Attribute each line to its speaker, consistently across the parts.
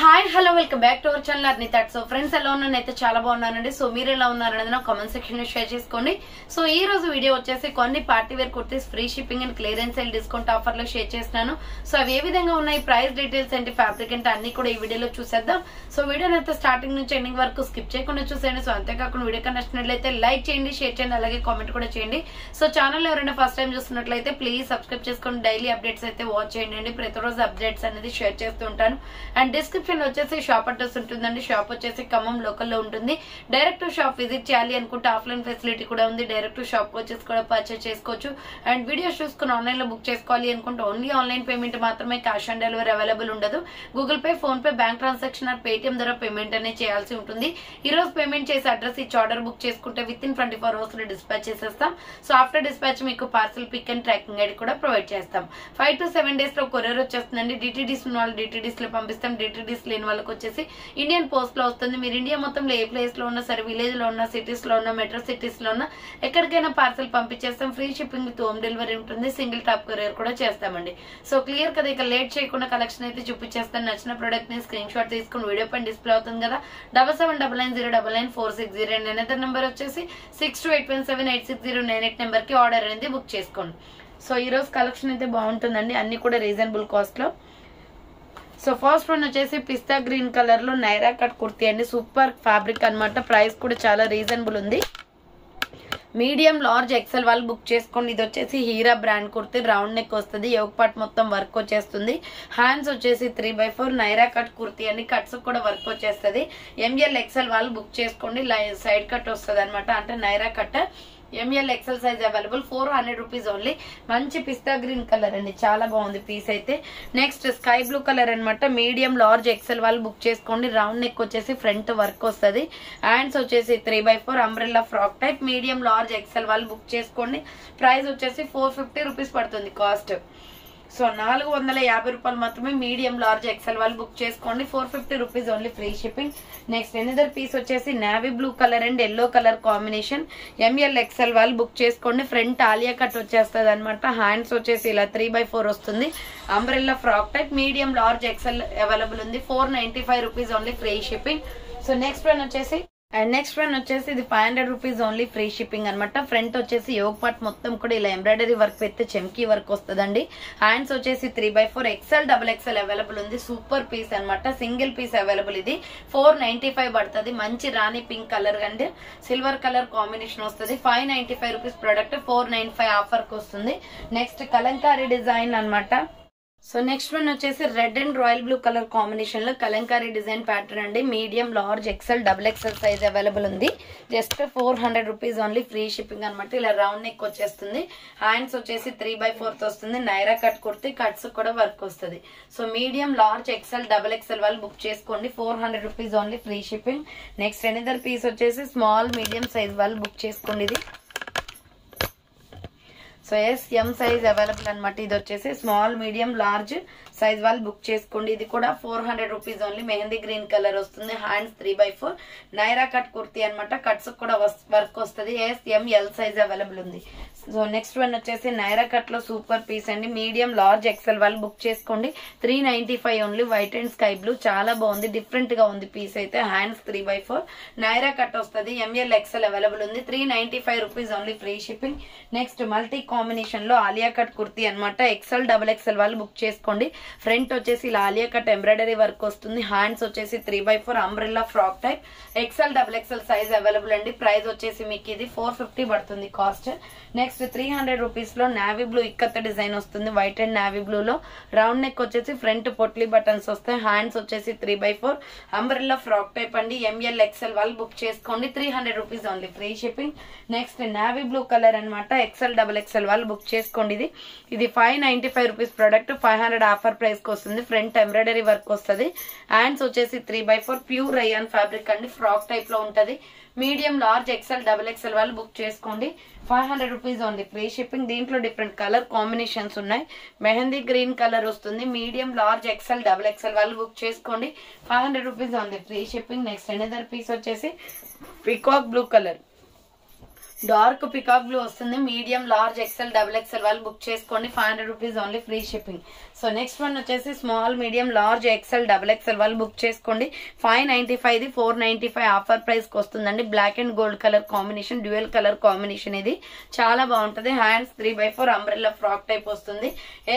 Speaker 1: Hi hello welcome back to our channel Arnitha. So friends ఎలా ఉన్నానైతే చాలా బాగున్నానండి. సో మీరు ఎలా ఉన్నారనేది నా కామెంట్ సెక్షన్ లో షేర్ చేసుకోండి. సో ఈ రోజు వీడియో వచ్చేసి కొన్ని party wear kurtis free shipping and clearance sale discount offer లో షేర్ చేస్తున్నాను. సో అవి ఏ విధంగా ఉన్నాయి, ప్రైస్ డీటెయిల్స్ ఏంటి, ఫ్యాబ్రిక్ ఏంటి అన్ని కూడా ఈ వీడియోలో చూసేద్దాం. సో వీడియోని అయితే స్టార్టింగ్ నుంచి ఎండింగ్ వరకు స్కిప్ చేయకుండా చూసేయండి. సో అంతేకాకుండా వీడియో నచ్చినట్లయితే లైక్ చేయండి, షేర్ చేయండి, అలాగే కామెంట్ కూడా చేయండి. సో ఛానల్ ఎవరైనా ఫస్ట్ టైం చూస్తున్నట్లయితే ప్లీజ్ సబ్స్క్రైబ్ చేసుకోండి. డైలీ అప్డేట్స్ అయితే వాచ్ చేయండి. ప్రతిరోజు అప్డేట్స్ అనేది షేర్ చేస్తూ ఉంటాను. అండ్ డిస్క్రిప్షన్ వచ్చేసి షాప్ అడ్రస్ ఉంటుందండి. షాప్ వచ్చేసి ఖమ్మం లోకల్ లో ఉంటుంది. డైరెక్ట్ షాప్ విజిట్ చేయాలి అనుకుంటే ఆఫ్లైన్ ఫెసిలిటీ కూడా ఉంది. డైరెక్ట్ షాప్ వచ్చేసి కూడా పర్చేస్ చేసుకోవచ్చు. అండ్ వీడియోస్ చూసుకుని ఆన్లైన్ లో బుక్ చేసుకోవాలి అనుకుంటే ఓన్లీ ఆన్లైన్ పేమెంట్ మాత్రమే, క్యాష్ ఆన్ డెలివరీ అవైలబుల్ ఉండదు. Google Pay, PhonePe, bank transaction or Paytm ద్వారా పేమెంట్ అనేది చేయాల్సి ఉంటుంది. ఈ రోజు పేమెంట్ చేసి అడ్రస్ ఇచ్చి ఆర్డర్ బుక్ చేసుకుంటే విత్ ఇన్ 24 hours లో డిస్పాచ్ చేసేస్తాం. సో ఆఫ్టర్ డిస్పాచ్ మీకు parcel pick and tracking ID కూడా ప్రొవైడ్ చేస్తాం. 5 to 7 days లో కొరియర్ వచ్చేస్తుందండి. డిటిడిస్ ఉన్న వాళ్ళు డిటిడిస్ లో పంపిస్తాం. డిటిడిస్ లేని వాళ్ళకి వచ్చేసి ఇండియన్ పోస్ట్ లో వస్తుంది. మీరు ఇండియా మొత్తంలో ఏ ప్లేస్ లో ఉన్నా సరే, విలేజ్ లో ఉన్నా, సిటీస్ లో ఉన్నా, మెట్రో సిటీస్ లో ఉన్నా ఎక్కడికైనా పార్సల్ పంపించేస్తాం. Free shipping with home delivery ఉంటుంది. సింగిల్ టాప్ కొరియర్ కూడా చేస్తామండి. సో క్లియర్ కదా, ఇక లేట్ చేయకుండా కలెక్షన్ అయితే చూపించేస్తాను. నచ్చిన ప్రొడక్ట్ ని స్క్రీన్ షాట్ తీసుకుని వీడియో పైన డిస్ప్లే అవుతుంది కదా, 7799099460 అండ్ అనదర్ నెంబర్ వచ్చేసి 6281786098 నెంబర్ కి ఆర్డర్ అనేది బుక్ చేసుకోండి. సో ఈ రోజు కలెక్షన్ అయితే బాగుంటుందండి, అన్ని కూడా రీజనబుల్ కాస్ట్ లో. సో ఫస్ట్ వన్ వచ్చేసి పిస్తా గ్రీన్ కలర్ లో నైరా కట్ కుర్తీ అండి. సూపర్ ఫ్యాబ్రిక్ అన్నమాట. ప్రైస్ కూడా చాలా రీజనబుల్ ఉంది. మీడియం, లార్జ్, ఎక్సెల్ వాళ్ళు బుక్ చేసుకోండి. ఇది వచ్చేసి Heera brand kurti. Round neck వస్తుంది. యోక్ పార్ట్ మొత్తం వర్క్ వచ్చేస్తుంది. హ్యాండ్స్ వచ్చేసి 3/4 నైరా కట్ కుర్తీ అండి. కట్స్ కూడా వర్క్ వచ్చేస్తుంది. ఎంఎల్, ఎక్సెల్ వాళ్ళు బుక్ చేసుకోండి. సైడ్ కట్ వస్తుంది అనమాట, అంటే Naira cut. M L, XL size available. 400 rupees only. మంచి పిస్తా గ్రీన్ కలర్ అండి, చాలా బాగుంది పీస్ అయితే. నెక్స్ట్ స్కై బ్లూ కలర్ అనమాట. మీడియం, లార్జ్, ఎక్సెల్ వాళ్ళు బుక్ చేసుకోండి. రౌండ్ నెక్ వచ్చేసి ఫ్రంట్ వర్క్ వస్తుంది. హ్యాండ్స్ వచ్చేసి 3/4 umbrella frock type. Medium, large, XL వాళ్ళు బుక్ చేసుకోండి. ప్రైస్ వచ్చేసి 450 రూపీస్ పడుతుంది కాస్ట్. సో 450 రూపాయలు మాత్రమే. మీడియం, లార్జ్, ఎక్సెల్ వాళ్ళు బుక్ చేసుకోండి. 450 rupees only, free shipping. Next another piece వచ్చేసి navy blue colour and yellow colour combination. ML, XL వాళ్ళు బుక్ చేసుకోండి. ఫ్రంట్ ఆలియా కట్ వచ్చేస్తుంది అనమాట. హ్యాండ్స్ వచ్చేసి ఇలా 3/4 వస్తుంది. Umbrella frock type. Medium, large, XL available ఉంది. 495 rupees only, free shipping. So next one వచ్చేసి ఇది 500 రూపీస్ ఓన్లీ, ఫ్రీ షిప్పింగ్ అనమాట. ఫ్రంట్ వచ్చేసి యోగ్ పార్ట్ మొత్తం కూడా ఇలా ఎంబ్రాయిడరీ వర్క్ పెడితే చెమ్కీ వర్క్ వస్తుందండి. హ్యాండ్స్ వచ్చేసి 3/4 ఎక్సెల్, డబుల్ ఎక్సెల్ అవైలబుల్ ఉంది. సూపర్ పీస్ అనమాట. Single piece available. ఇది 495 పడుతుంది. మంచి రాణి పింక్ కలర్ అండి, సిల్వర్ కలర్ కాంబినేషన్ వస్తుంది. 595 రూపీస్ ప్రొడక్ట్ 495 ఆఫర్ కి వస్తుంది. నెక్స్ట్ కలంకారీ డిజైన్ అనమాట. సో నెక్స్ట్ వన్ వచ్చేసి red and royal blue colour combination లో కలంకారీ డిజైన్ ప్యాటర్న్ అండి. Medium, large, XL, double XL size available ఉంది. Just 400 rupees only, free shipping అనమాట. ఇలా రౌండ్ నెక్ వచ్చేస్తుంది. హ్యాండ్స్ వచ్చేసి 3/4 వస్తుంది. నైరా కట్ కుర్తి, కట్స్ కూడా వర్క్ వస్తుంది. So medium, large, XL, double XL వాళ్ళు బుక్ చేసుకోండి. 400 rupees only, free shipping. Next another piece వచ్చేసి స్మాల్, మీడియం సైజ్ వాళ్ళు బుక్ చేసుకోండి. ఇది సో ఎం సైజ్ అవైలబుల్ అనమాట. ఇది వచ్చేసి స్మాల్, మీడియం, లార్జ్ సైజ్ వాళ్ళు బుక్ చేసుకోండి. ఇది కూడా 400 rupees only. Mehndi green colour వస్తుంది. హ్యాండ్స్ 3/4 నైరా కట్ కుర్తీ అనమాట. కట్స్ కూడా వర్క్ వస్తుంది. ఎల్ సైజ్ అవైలబుల్ ఉంది. సో నెక్స్ట్ వన్ వచ్చేసి నైరా కట్ లో సూపర్ పీస్ అండి. మీడియం, లార్జ్, ఎక్సెల్ వాళ్ళు బుక్ చేసుకోండి. 395 only. White and sky blue, చాలా బాగుంది, డిఫరెంట్ గా ఉంది పీస్ అయితే. హ్యాండ్స్ 3/4 నైరా కట్ వస్తుంది. ఎంఎల్, ఎక్సెల్ అవైలబుల్ ఉంది. 395 rupees only, free shipping. Next multi combination లో ఆలియా కట్ కుర్తీ అనమాట. ఎక్సెల్, డబుల్ ఎక్సెల్ వాళ్ళు బుక్ చేసుకోండి. ఫ్రంట్ వచ్చేసి ఇలా ఆలియా కట్ ఎంబ్రాయిడరీ వర్క్ వస్తుంది. హ్యాండ్స్ వచ్చేసి 3/4 umbrella frock type. XL, double XL size available అండి. ప్రైస్ వచ్చేసి మీకు ఇది 450 పడుతుంది కాస్ట్. నెక్స్ట్ 300 రూపీస్ లో నావీ బ్లూ ఇక్కత్త డిజైన్ వస్తుంది. వైట్ అండ్ నావీ బ్లూ లో రౌండ్ నెక్ వచ్చేసి ఫ్రంట్ పొట్లీ బటన్స్ వస్తాయి. హ్యాండ్స్ వచ్చేసి 3/4 అంబ్రెల్లా ఫ్రాక్ టైప్ అండి. ఎంఎల్, ఎక్సెల్ వాళ్ళు బుక్ చేసుకోండి. 300 rupees only, free shipping. Next navy blue colour అనమాట. ఎక్సెల్, డబుల్ ఎక్సెల్ వాళ్ళు బుక్ చేసుకోండి. ఇది 595 రూపీస్ ప్రొడక్ట్. 500 ఆఫర్ ప్రైస్ కి వస్తుంది. ఫ్రంట్ ఎంబ్రాయిడరీ వర్క్ వస్తుంది. హ్యాండ్స్ వచ్చేసి 3/4 ప్యూర్ రయాన్ ఫ్యాబ్రిక్ అండి. ఫ్రాక్ టైప్ లో ఉంటది. Medium, large, XL, double XL వాళ్ళు బుక్ చేసుకోండి. 500 రూపీస్ ఓన్లీ, ఫ్రీ షిప్పింగ్. దీంట్లో డిఫరెంట్ కలర్ కాంబినేషన్స్ ఉన్నాయి. మెహందీ గ్రీన్ కలర్ వస్తుంది. Medium, large, XL, double XL వాళ్ళు బుక్ చేసుకోండి. 500 rupees only, free shipping. Next another piece వచ్చేసి peacock blue colour. Dark peacock blue వస్తుంది. Medium, large, XL, double XL వాళ్ళు book చేసుకోండి. 500 rupees only, free shipping. So next one వచ్చేసి small medium large XL double XL వాళ్ళు book చేసుకోండి. 595 ది 495 offer price కి వస్తుందండి. Black and gold colour combination, dual colour combination, ఇది చాలా బాగుంటది. హ్యాండ్స్ 3/4 అంబ్రెల్లా ఫ్రాక్ టైప్ వస్తుంది.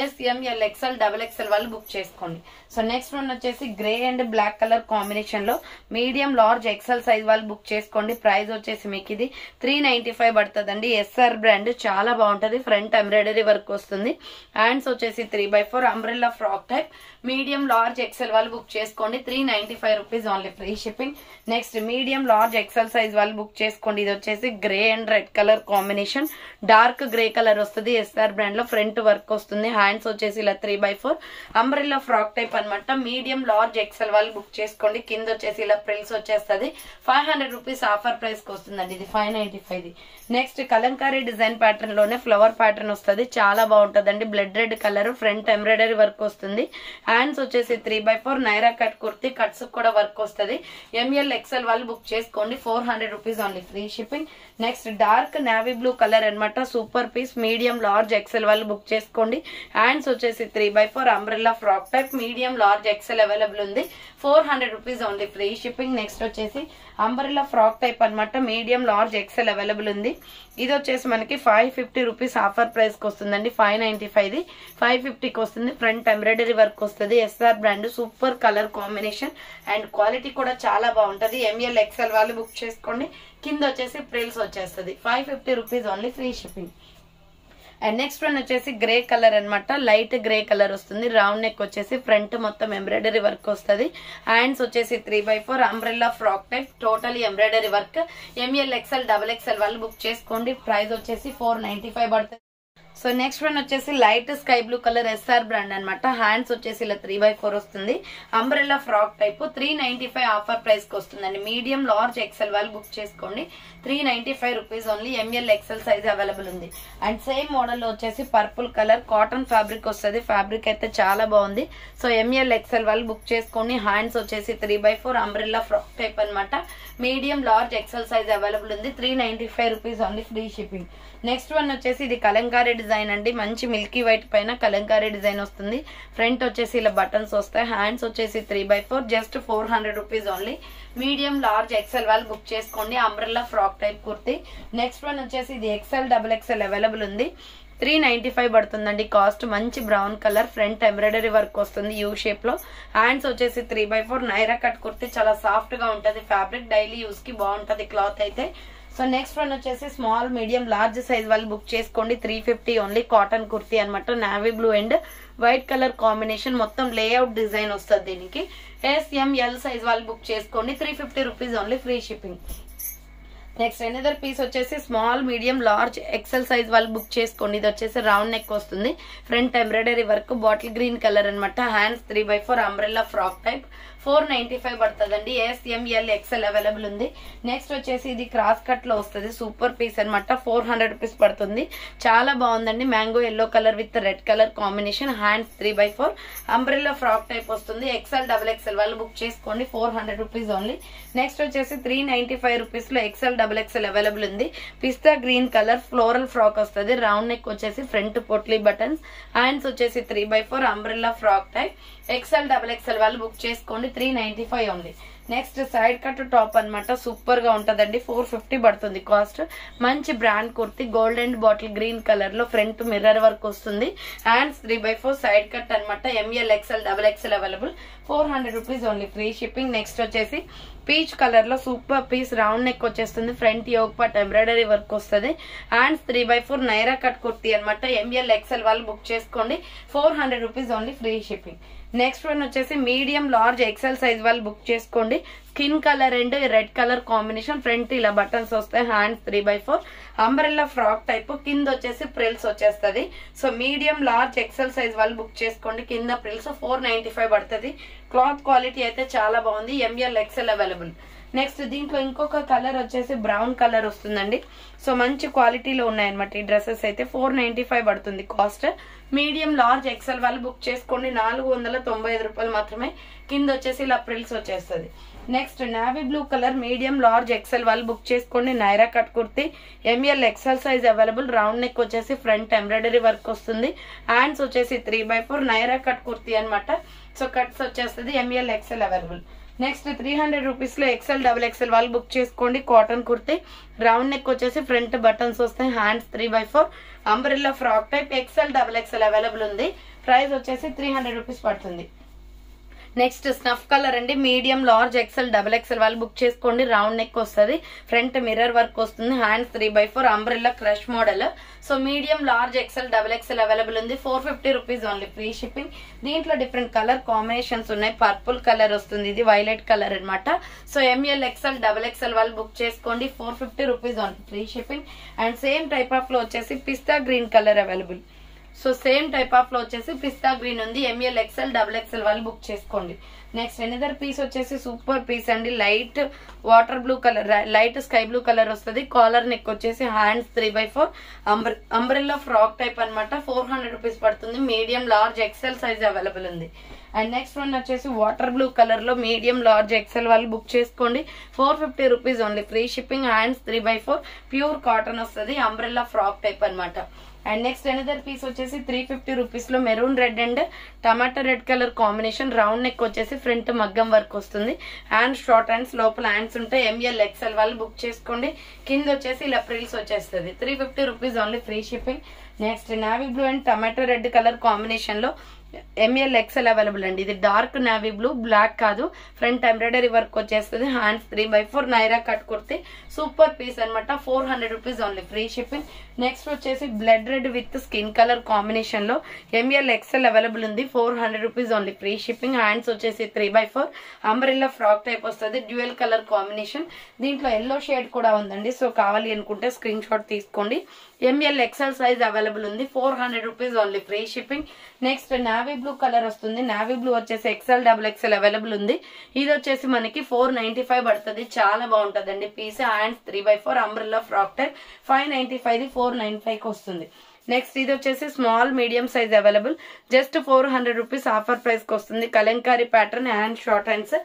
Speaker 1: SML ఎక్సెల్ డబుల్ ఎక్సెల్ వాళ్ళు బుక్ చేసుకోండి. సో నెక్స్ట్ వన్ వచ్చేసి grey and black colour combination లో మీడియం లార్జ్ ఎక్సెల్ సైజ్ వాళ్ళు బుక్ చేసుకోండి. ప్రైస్ వచ్చేసి మీకు ఇది 395 పడుతుందండి. SR బ్రాండ్, చాలా బాగుంటది. ఫ్రంట్ ఎంబ్రాయిడరీ వర్క్ వస్తుంది. హ్యాండ్స్ వచ్చేసి 3/4 umbrella frock type. Medium large XL వాళ్ళు బుక్ చేసుకోండి. 395 rupees only, free shipping. Next medium large XL size వాళ్ళు బుక్ చేసుకోండి. ఇది వచ్చేసి grey and red colour combination, dark grey colour వస్తుంది. SR బ్రాండ్ లో ఫ్రంట్ వర్క్ వస్తుంది. హ్యాండ్స్ వచ్చేసి ఇలా 3/4 అంబ్రెల్లా ఫ్రాక్ టైప్ అనమాట. మీడియం లార్జ్ ఎక్సెల్ వాళ్ళు బుక్ చేసుకోండి. కింద వచ్చేసి ఇలా ప్రిల్స్ వచ్చేస్తుంది. 500 రూపీస్ ఆఫర్ ప్రైస్ కి వస్తుందండి. ఇది 595. నెక్స్ట్ కలంకారీ డిజైన్ ప్యాటర్న్ లోనే ఫ్లవర్ ప్యాటర్న్ వస్తుంది. చాలా బాగుంటదండి. Blood red colour, front embroidery work వస్తుంది. హ్యాండ్స్ వచ్చేసి 3/4 నైరా కట్ కుర్తి, కట్స్ కూడా వర్క్ వస్తుంది. ML ఎక్సెల్ వాళ్ళు బుక్ చేసుకోండి. 400 rupees only, free shipping. Next dark navy blue colour అనమాట. Super piece. Medium large XL వాళ్ళు బుక్ చేసుకోండి. హ్యాండ్స్ వచ్చేసి 3/4 umbrella frock type. Medium large XL available ఉంది. 400 rupees only, free shipping. Next వచ్చేసి umbrella frock type అనమాట. Medium large XL available ఉంది. ఇది వచ్చేసి మనకి 550 రూపీస్ ఆఫర్ ప్రైస్ కి వస్తుందండి. 595 550 కి వస్తుంది. ఫ్రంట్ ఎంబ్రాయిడరీ వర్క్ వస్తుంది. SR brand, super colour combination and quality కూడా చాలా బాగుంటది. ML ఎక్సెల్ వాళ్ళు బుక్ చేసుకోండి. కింద వచ్చేసి ప్రిల్స్ వచ్చేస్తుంది. 550 rupees only, free shipping. And next one వచ్చేసి గ్రే కలర్ అనమాట. లైట్ గ్రే కలర్ వస్తుంది. రౌండ్ నెక్ వచ్చేసి ఫ్రంట్ మొత్తం ఎంబ్రాయిడరీ వర్క్ వస్తుంది. హ్యాండ్స్ వచ్చేసి 3/4 umbrella frock type, totally embroidery work. ML XL double XL వాళ్ళు బుక్ చేసుకోండి. ప్రైస్ వచ్చేసి 495 పడుతుంది. సో నెక్స్ట్ వన్ వచ్చేసి light sky blue colour SR brand అనమాట. హ్యాండ్స్ వచ్చేసి ఇలా 3/4 వస్తుంది. Umbrella frock type. 395 offer price కి వస్తుందండి. మీడియం లార్జ్ ఎక్సెల్ వాళ్ళు బుక్ చేసుకోండి. 395 rupees only. ML XL size available ఉంది. అండ్ సేమ్ మోడల్ లో వచ్చేసి పర్పుల్ కలర్ కాటన్ ఫ్యాబ్రిక్ వస్తుంది. ఫ్యాబ్రిక్ అయితే చాలా బాగుంది. సో ML ఎక్సెల్ వాళ్ళు బుక్ చేసుకోండి. హ్యాండ్స్ వచ్చేసి 3/4 అంబ్రెల్లా ఫ్రాక్ టైప్ అనమాట. Medium large XL size available ఉంది. 395 rupees only, free shipping. Next one వచ్చేసి ఇది కలంకారీ డిజైన్ అండి. మంచి మిల్కీ వైట్ పైన కలంకారీ డిజైన్ వస్తుంది. ఫ్రంట్ వచ్చేసి ఇలా బటన్స్ వస్తాయి. హ్యాండ్స్ వచ్చేసి 3/4, just 400 rupees only. Medium large XL వాళ్ళు బుక్ చేసుకోండి. Umbrella frock type kurti. Next one వచ్చేసి ఇది ఎక్సెల్ డబుల్ ఎక్సెల్ అవైలబుల్ ఉంది. 395 పడుతుందండి కాస్ట్. మంచి brown colour, front embroidery work వస్తుంది యూ షేప్ లో. హ్యాండ్స్ వచ్చేసి 3/4 నైరా కట్ కుర్తి. చాలా సాఫ్ట్ గా ఉంటది ఫ్యాబ్రిక్. డైలీ యూస్ కి బాగుంటది క్లాత్ అయితే. సో నెక్స్ట్ వన్ వచ్చేసి స్మాల్ మీడియం లార్జ్ సైజ్ వాళ్ళు బుక్ చేసుకోండి. 350 ఓన్లీ. కాటన్ కుర్తి అనమాట. Navy blue and white colour combination. మొత్తం లేఅవుట్ డిజైన్ వస్తుంది దీనికి. SML సైజ్ వాళ్ళు బుక్ చేసుకోండి. 350 rupees only, free shipping. Next another piece వచ్చేసి small medium large XL size వాళ్ళు బుక్ చేసుకోండి. ఇది వచ్చేసి రౌండ్ నెక్ వస్తుంది. Front embroidery work, bottle green colour అనమాట. Hands 3/4 umbrella frock type. 495 పడుతుందండి. SML ఎక్సెల్ అవైలబుల్ ఉంది. నెక్స్ట్ వచ్చేసి ఇది క్రాస్ కట్ లో వస్తుంది. సూపర్ పీస్ అనమాట. 400 రూపీస్ పడుతుంది. చాలా బాగుందండి. Mango yellow colour with red colour combination. Hands 3/4 umbrella frock type వస్తుంది. ఎక్సెల్ డబుల్ ఎక్సెల్ వాళ్ళు బుక్ చేసుకోండి. 400 రూపీస్ ఓన్లీ. నెక్స్ట్ వచ్చేసి 395 రూపీస్ లో ఎక్సెల్ డబుల్ ఎక్సెల్ అవైలబుల్ ఉంది. పిస్తా గ్రీన్ కలర్ ఫ్లోరల్ ఫ్రాక్ వస్తుంది. రౌండ్ నెక్ వచ్చేసి ఫ్రంట్ పొట్లీ బటన్స్. హ్యాండ్స్ వచ్చేసి 3/4 umbrella frock type. XL double XL వాళ్ళు బుక్ చేసుకోండి. 395 only. Next side cut top అనమాట. సూపర్ గా ఉంటదండి. 450 పడుతుంది కాస్ట్. మంచి brand kurti. Gold and bottle green colour లో ఫ్రంట్ మిర్రర్ వర్క్ వస్తుంది. హ్యాండ్స్ 3/4 సైడ్ కట్ అనమాట. ML XL double XL available. 400 rupees only, free shipping. Next వచ్చేసి పీచ్ కలర్ లో సూపర్ పీస్ రౌండ్ నెక్ వచ్చేస్తుంది. Front yoke part embroidery work వస్తుంది. Hands 3/4 Naira cut kurti అనమాట. ML XL వాళ్ళు book చేసుకోండి. 400 rupees only, free shipping. Next one వచ్చేసి medium large XL size వాళ్ళు book చేసుకోండి. Skin colour and red colour combination. Front ఇలా buttons వస్తాయి. Hands 3/4 umbrella frock type. కింద వచ్చేసి ప్రిల్స్ వచ్చేస్తుంది. So medium large XL size వాళ్ళు బుక్ చేసుకోండి. కింద ప్రిల్స్. 495 పడుతుంది. క్లాత్ క్వాలిటీ అయితే చాలా బాగుంది. ML XL available. నెక్స్ట్ దీంట్లో ఇంకొక కలర్ వచ్చేసి బ్రౌన్ కలర్ వస్తుందండి. సో మంచి క్వాలిటీలో ఉన్నాయన్నమాట ఈ డ్రెస్సెస్ అయితే. 495 పడుతుంది కాస్ట్. మీడియం లార్జ్ ఎక్సెల్ వాళ్ళు బుక్ చేసుకోండి. 495 రూపాయలు మాత్రమే. కింద వచ్చేసి ఇలా ప్రిల్స్ వచ్చేస్తుంది. Next navy blue colour medium large XL వాళ్ళు బుక్ చేసుకోండి. Naira cut kurti M L XL size available. Round neck వచ్చేసి ఫ్రంట్ ఎంబ్రాయిడరీ వర్క్ వస్తుంది. హ్యాండ్స్ వచ్చేసి 3/4 నైరా కట్ కుర్తి అనమాట. సో కట్స్ వచ్చేస్తుంది. M L XL available. Next 300 rupees లో ఎక్సెల్ డబుల్ ఎక్సెల్ వాళ్ళు బుక్ చేసుకోండి. కాటన్ కుర్తి రౌండ్ నెక్ వచ్చేసి ఫ్రంట్ బటన్స్ వస్తాయి. Hands 3/4 umbrella frock type XL double XL available ఉంది. ప్రైస్ వచ్చేసి 300 రూపీస్ పడుతుంది. నెక్స్ట్ స్నఫ్ కలర్ అండి. Medium large XL double XL వాళ్ళు బుక్ చేసుకోండి. రౌండ్ నెక్ వస్తుంది. ఫ్రంట్ మిర్రర్ వర్క్ వస్తుంది. Hands 3/4 umbrella crush model. So medium large XL double XL available ఉంది. 450 rupees only. Free shipping. దీంట్లో different colour combinations ఉన్నాయి. Purple colour వస్తుంది. ఇది violet colour అనమాట. So ML XL double XL వాళ్ళు book చేసుకోండి. 450 rupees only. Free shipping. And same type of లో వచ్చేసి pista green colour available. So same type of లో వచ్చేసి పిస్తా గ్రీన్ ఉంది. ఎంఎల్ ఎక్సెల్ డబుల్ ఎక్సెల్ వాళ్ళు బుక్ చేసుకోండి. నెక్స్ట్ ఎనదర్ పీస్ వచ్చేసి సూపర్ పీస్ అండి. Light water blue colour, light sky blue colour వస్తుంది. కాలర్ నెక్ వచ్చేసి హ్యాండ్స్ 3/4 అంబ్రెల్లా ఫ్రాక్ టైప్ అనమాట. 400 రూపీస్ పడుతుంది. Medium large XL size available ఉంది. అండ్ నెక్స్ట్ వన్ వచ్చేసి వాటర్ బ్లూ కలర్ లో medium large XL వాళ్ళు book చేసుకోండి. 450 rupees only. Free shipping. Hands 3/4 pure cotton వస్తుంది. అంబ్రెల్లా ఫ్రాక్ టైప్ అనమాట. అండ్ నెక్స్ట్ ఎనదర్ పీస్ వచ్చేసి 350 రూపీస్ లో maroon red and tomato red colour combination. Round neck వచ్చేసి front మగ్గం work వస్తుంది. హ్యాండ్స్ షార్ట్ హ్యాండ్స్, లోపల హ్యాండ్స్ ఉంటాయి. ఎంఎల్ ఎక్సెల్ వాళ్ళు బుక్ చేసుకోండి. కింద వచ్చేసి ఇలా ప్రిల్స్ వచ్చేస్తుంది. 350 rupees only. Free shipping. Next navy blue and tomato red colour combination లో ఎంఎల్ ఎక్సెల్ అవైలబుల్ అండి. ఇది డార్క్ నావీ బ్లూ, బ్లాక్ కాదు. ఫ్రంట్ ఎంబ్రాయిడరీ వర్క్ వచ్చేస్తుంది. Hands 3/4 Naira cut kurti. Super piece అనమాట. 400 rupees only. Free shipping. Next వచ్చేసి blood red with skin colour combination లో ML XL available ఉంది. 400 rupees only. Free shipping. Hands వచ్చేసి 3/4 umbrella frock type వస్తుంది. Dual colour combination. దీంట్లో yellow shade కూడా ఉందండి. So కావాలి అనుకుంటే స్క్రీన్ షాట్ తీసుకోండి. ఎంఎల్ ఎక్సెల్ సైజ్ అవైలబుల్ ఉంది. 400 rupees only. Free shipping. Next navy blue colour వస్తుంది. నావీ బ్లూ వచ్చేసి ఎక్సెల్ డబుల్ ఎక్సెల్ అవైలబుల్ ఉంది. ఇది వచ్చేసి మనకి 495 పడుతుంది. చాలా బాగుంటదండి piece. Hands 3/4 umbrella frock type. 595 495 వస్తుంది. నెక్స్ట్ ఇది వచ్చేసి small medium size available. Just 400 rupees offer price కి వస్తుంది. Kalamkari pattern, hand short hands,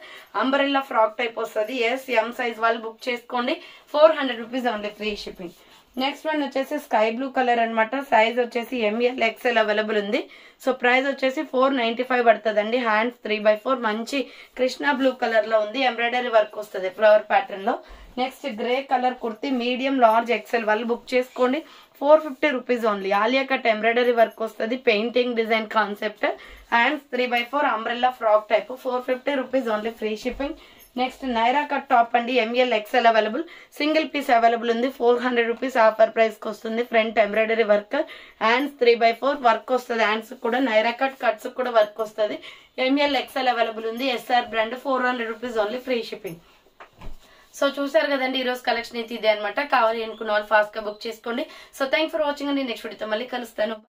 Speaker 1: umbrella frock type వస్తుంది. ఎస్ ఎం సైజ్ వాళ్ళు బుక్ చేసుకోండి. 400 rupees only. Free shipping. Next one వచ్చేసి sky blue colour అనమాట. సైజ్ వచ్చేసి ఎంఎల్ ఎక్సెల్ అవైలబుల్ ఉంది. So price వచ్చేసి 495 పడుతుందండి. హ్యాండ్స్ 3/4 మంచి కృష్ణ బ్లూ కలర్ లో ఉంది. ఎంబ్రాయిడరీ వర్క్ వస్తుంది ఫ్లవర్ ప్యాటర్న్ లో. Next grey colour kurti medium large XL వాళ్ళు బుక్ చేసుకోండి. 450 rupees only. Alia cut embroidery work వస్తుంది. Painting design concept. Hands 3/4 umbrella frock type. 450 rupees only. Free shipping. Next Naira cut top అండి. ML XL available. Single piece available ఉంది. 400 rupees offer price కి వస్తుంది. Front embroidery work. Hands 3/4 work వస్తుంది. Hands కూడా Naira cut cuts కూడా work వస్తుంది. M L XL available ఉంది. S R brand. 400 rupees only. Free shipping. So చూసారు కదండి ఈ రోజు కలెక్షన్ అయితే ఇదే అనమాట. కావాలి అనుకున్న వాళ్ళు ఫాస్ట్ గా బుక్ చేసుకోండి. సో థ్యాంక్ ఫర్ వాచింగ్ అండి. నెక్స్ట్ వీడియోతో మళ్ళీ కలుస్తాను.